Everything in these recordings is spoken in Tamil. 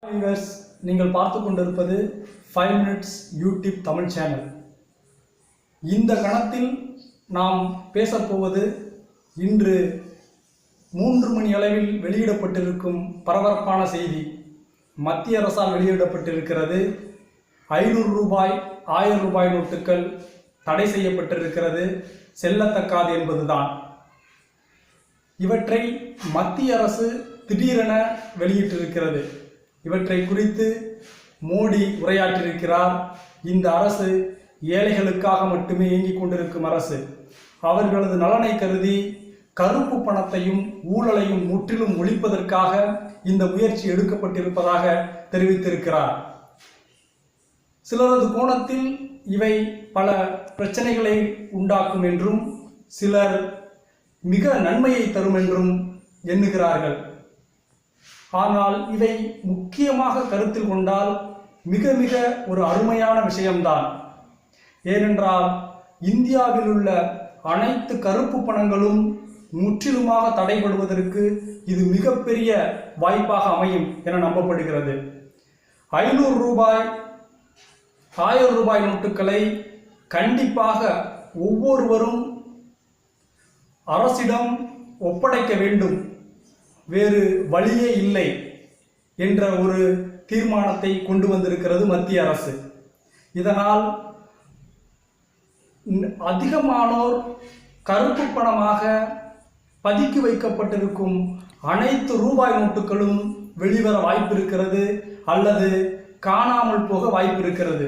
வியூவர்ஸ், நீங்கள் பார்த்து கொண்டிருப்பது 5 மினிட்ஸ் யூடியூப் தமிழ் சேனல். இந்த கணத்தில் நாம் பேசப்போவது இன்று 3 மணி அளவில் வெளியிடப்பட்டிருக்கும் பரபரப்பான செய்தி. மத்திய அரசால் வெளியிடப்பட்டிருக்கிறது. 500 ரூபாய் 1000 ரூபாய் நோட்டுகள் தடை செய்யப்பட்டிருக்கிறது. செல்லத்தக்காது என்பதுதான். இவற்றை மத்திய அரசு திடீரென வெளியிட்டிருக்கிறது. இவற்றை குறித்து மோடி உரையாற்றியிருக்கிறார். இந்த அரசு ஏழைகளுக்காக மட்டுமே இயங்கிக் கொண்டிருக்கும் அரசு. அவர்களது நலனை கருதி கருப்பு பணத்தையும் ஊழலையும் முற்றிலும் ஒழிப்பதற்காக இந்த முயற்சி எடுக்கப்பட்டிருப்பதாக தெரிவித்திருக்கிறார். சிலரது கோணத்தில் இவை பல பிரச்சனைகளை உண்டாக்கும் என்றும் சிலர் மிக நன்மையை தரும் என்றும் எண்ணுகிறார்கள். ஆனால் இவை முக்கியமாக கருத்தில் கொண்டால் மிக மிக ஒரு அருமையான விஷயம்தான். ஏனென்றால் இந்தியாவில் உள்ள அனைத்து கருப்பு பணங்களும் முற்றிலுமாக தடைபடுவதற்கு இது மிகப்பெரிய வாய்ப்பாக அமையும் என நம்பப்படுகிறது. 500 ரூபாய் 1000 ரூபாய் நோட்டுகளை கண்டிப்பாக ஒவ்வொருவரும் அரசிடம் ஒப்படைக்க வேண்டும், வேறு வழியே இல்லை என்ற ஒரு தீர்மானத்தை கொண்டு வந்திருக்கிறது மத்திய அரசு. இதனால் அதிகமானோர் கருப்பு பணமாக பதுக்கி வைக்கப்பட்டிருக்கும் அனைத்து ரூபாய் நோட்டுகளும் வெளிவர வாய்ப்பு இருக்கிறது அல்லது காணாமல் போக வாய்ப்பு இருக்கிறது.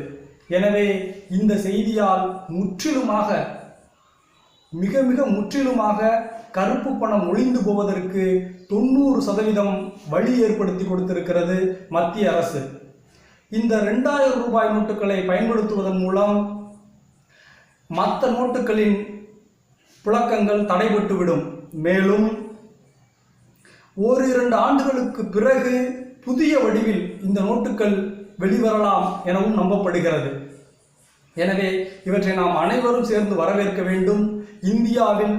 எனவே இந்த செய்தியால் மிக மிக முற்றிலுமாக கருப்பு பணம் ஒழிந்து போவதற்கு 90% வழி ஏற்படுத்தி கொடுத்திருக்கிறது மத்திய அரசு. இந்த 2000 ரூபாய் நோட்டுகளை பயன்படுத்துவதன் மூலம் மற்ற நோட்டுகளின் புழக்கங்கள் தடைபட்டுவிடும். மேலும் 1-2 ஆண்டுகளுக்கு பிறகு புதிய வடிவில் இந்த நோட்டுகள் வெளிவரலாம் எனவும் நம்பப்படுகிறது. எனவே இவற்றை நாம் அனைவரும் சேர்ந்து வரவேற்க வேண்டும். இந்தியாவில்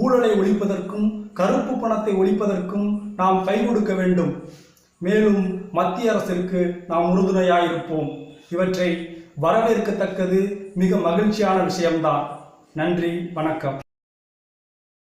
ஊழலை ஒழிப்பதற்கும் கருப்பு பணத்தை ஒழிப்பதற்கும் நாம் கை கொடுக்க வேண்டும். மேலும் மத்திய அரசிற்கு நாம் உறுதுணையாயிருப்போம். இவற்றை வரவேற்கத்தக்கது, மிக மகிழ்ச்சியான விஷயம்தான். நன்றி, வணக்கம்.